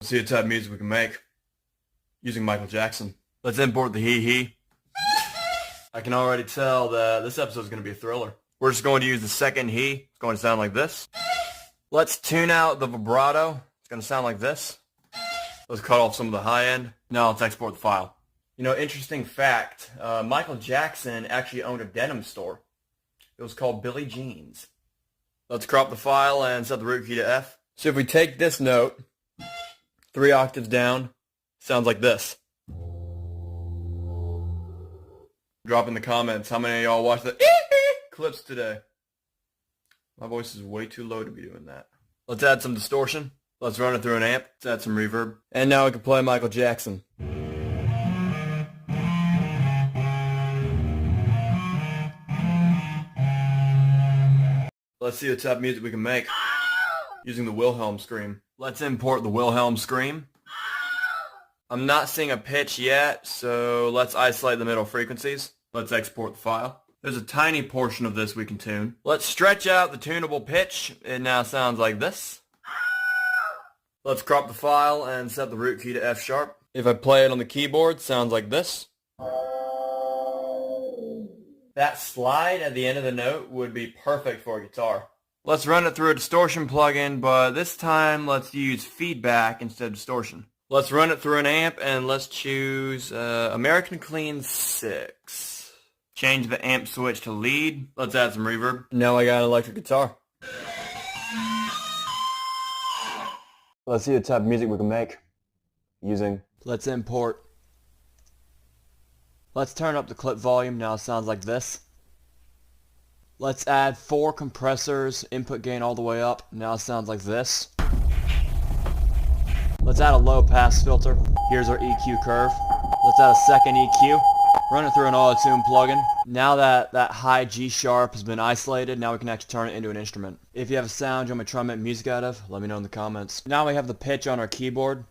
Let's see the type of music we can make using Michael Jackson. Let's import the hee-hee. I can already tell that this episode is going to be a thriller. We're just going to use the second hee. It's going to sound like this. Let's tune out the vibrato. It's going to sound like this. Let's cut off some of the high end. Now let's export the file. You know, interesting fact, Michael Jackson actually owned a denim store. It was called Billie Jeans. Let's crop the file and set the root key to F. So if we take this note 3 octaves down, sounds like this. Drop in the comments how many of y'all watch the clips today. My voice is way too low to be doing that. Let's add some distortion. Let's run it through an amp. Let's add some reverb. And now we can play Michael Jackson. Let's see the type of music we can make using the Wilhelm scream. Let's import the Wilhelm scream. I'm not seeing a pitch yet, so let's isolate the middle frequencies. Let's export the file. There's a tiny portion of this we can tune. Let's stretch out the tunable pitch. It now sounds like this. Let's crop the file and set the root key to F sharp. If I play it on the keyboard, it sounds like this. That slide at the end of the note would be perfect for a guitar. Let's run it through a distortion plugin, but this time let's use feedback instead of distortion. Let's run it through an amp and let's choose American Clean 6. Change the amp switch to lead. Let's add some reverb. Now I got an electric guitar. Let's see the type of music we can make using. Let's import. Let's turn up the clip volume. Now it sounds like this. Let's add 4 compressors, input gain all the way up. Now it sounds like this. Let's add a low pass filter. Here's our EQ curve. Let's add a second EQ. Run it through an auto-tune plugin. Now that high G sharp has been isolated, now we can actually turn it into an instrument. If you have a sound you want me to try and make music out of, let me know in the comments. Now we have the pitch on our keyboard.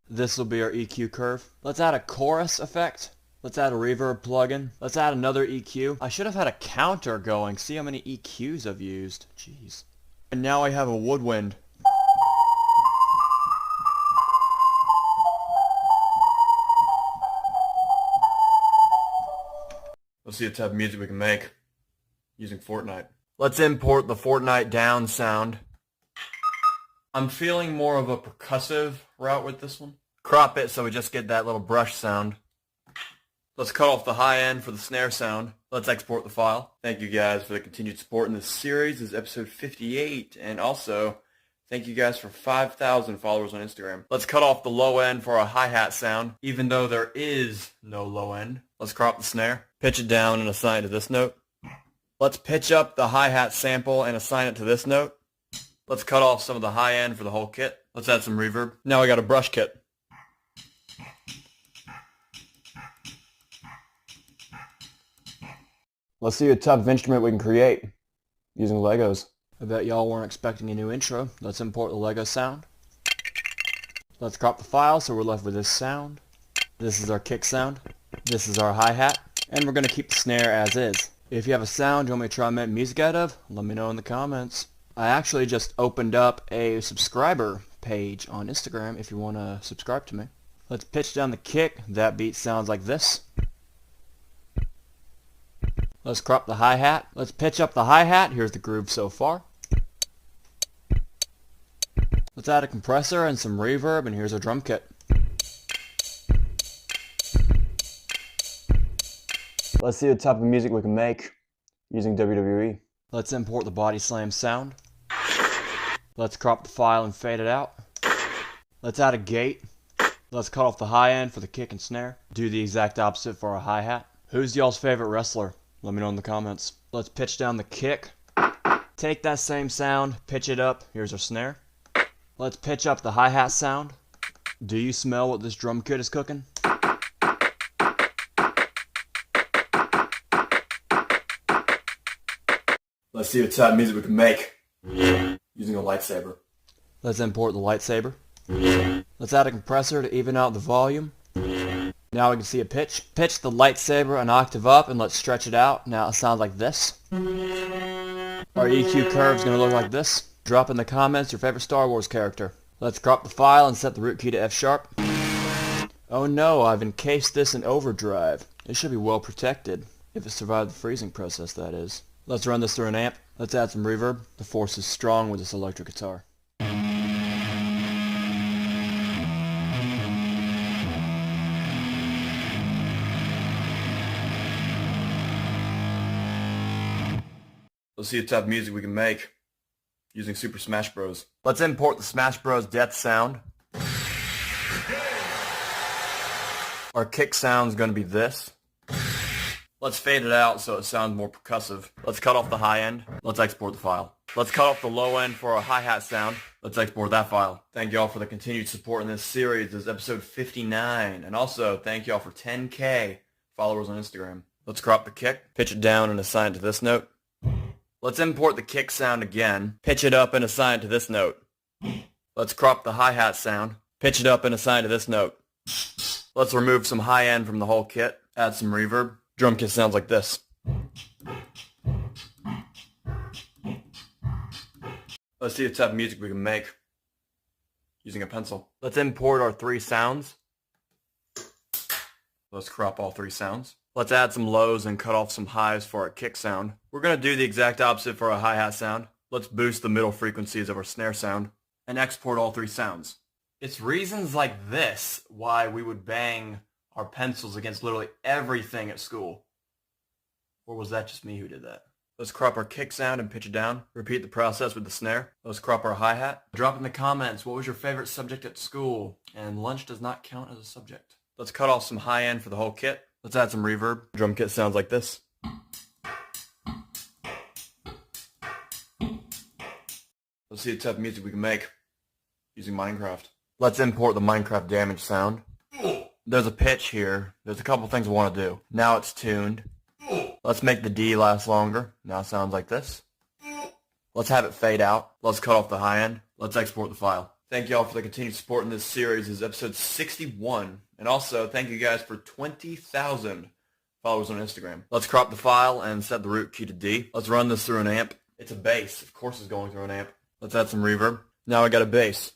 This will be our EQ curve. Let's add a chorus effect. Let's add a reverb plugin. Let's add another EQ. I should have had a counter going. See how many EQs I've used. Jeez. And now I have a woodwind. Let's see the type of music we can make using Fortnite. Let's import the Fortnite down sound. I'm feeling more of a percussive route with this one. Crop it so we just get that little brush sound. Let's cut off the high end for the snare sound. Let's export the file. Thank you guys for the continued support in this series. This is episode 58. And also, thank you guys for 5,000 followers on Instagram. Let's cut off the low end for a hi-hat sound, even though there is no low end. Let's crop the snare, pitch it down and assign it to this note. Let's pitch up the hi-hat sample and assign it to this note. Let's cut off some of the high end for the whole kit. Let's add some reverb. Now we got a brush kit. Let's see what type of instrument we can create using Legos. I bet y'all weren't expecting a new intro. Let's import the Lego sound. Let's crop the file so we're left with this sound. This is our kick sound. This is our hi-hat. And we're going to keep the snare as is. If you have a sound you want me to try and make music out of, let me know in the comments. I actually just opened up a subscriber page on Instagram if you want to subscribe to me. Let's pitch down the kick. That beat sounds like this. Let's crop the hi-hat. Let's pitch up the hi-hat. Here's the groove so far. Let's add a compressor and some reverb, and here's our drum kit. Let's see the type of music we can make using WWE. Let's import the body slam sound. Let's crop the file and fade it out. Let's add a gate. Let's cut off the high end for the kick and snare. Do the exact opposite for a hi-hat. Who's y'all's favorite wrestler? Let me know in the comments. Let's pitch down the kick. Take that same sound, pitch it up. Here's our snare. Let's pitch up the hi-hat sound. Do you smell what this drum kit is cooking? Let's see what type of music we can make using a lightsaber. Let's import the lightsaber. Let's add a compressor to even out the volume. Now we can see a pitch. Pitch the lightsaber an octave up and let's stretch it out. Now it sounds like this. Our EQ curve is going to look like this. Drop in the comments your favorite Star Wars character. Let's crop the file and set the root key to F sharp. Oh no, I've encased this in overdrive. It should be well protected. If it survived the freezing process, that is. Let's run this through an amp. Let's add some reverb. The force is strong with this electric guitar. Let's see what type of music we can make using Super Smash Bros. Let's import the Smash Bros. Death sound. Our kick sound's going to be this. Let's fade it out so it sounds more percussive. Let's cut off the high end. Let's export the file. Let's cut off the low end for our hi-hat sound. Let's export that file. Thank y'all for the continued support in this series. This is episode 59. And also, thank y'all for 10K followers on Instagram. Let's crop the kick, pitch it down and assign it to this note. Let's import the kick sound again, pitch it up and assign it to this note. Let's crop the hi-hat sound, pitch it up and assign it to this note. Let's remove some high end from the whole kit, add some reverb. Drum kit sounds like this. Let's see what type of music we can make using a pencil. Let's import our 3 sounds. Let's crop all 3 sounds. Let's add some lows and cut off some highs for our kick sound. We're going to do the exact opposite for our hi-hat sound. Let's boost the middle frequencies of our snare sound and export all 3 sounds. It's reasons like this why we would bang our pencils against literally everything at school. Or was that just me who did that? Let's crop our kick sound and pitch it down. Repeat the process with the snare. Let's crop our hi-hat. Drop in the comments, what was your favorite subject at school? And lunch does not count as a subject. Let's cut off some high end for the whole kit. Let's add some reverb. Drum kit sounds like this. Let's see the type of music we can make using Minecraft. Let's import the Minecraft damage sound. There's a pitch here. There's a couple things I want to do. Now it's tuned. Let's make the D last longer. Now it sounds like this. Let's have it fade out. Let's cut off the high end. Let's export the file. Thank y'all for the continued support in this series. This is episode 61. And also, thank you guys for 20,000 followers on Instagram. Let's crop the file and set the root key to D. Let's run this through an amp. It's a bass. Of course it's going through an amp. Let's add some reverb. Now I got a bass.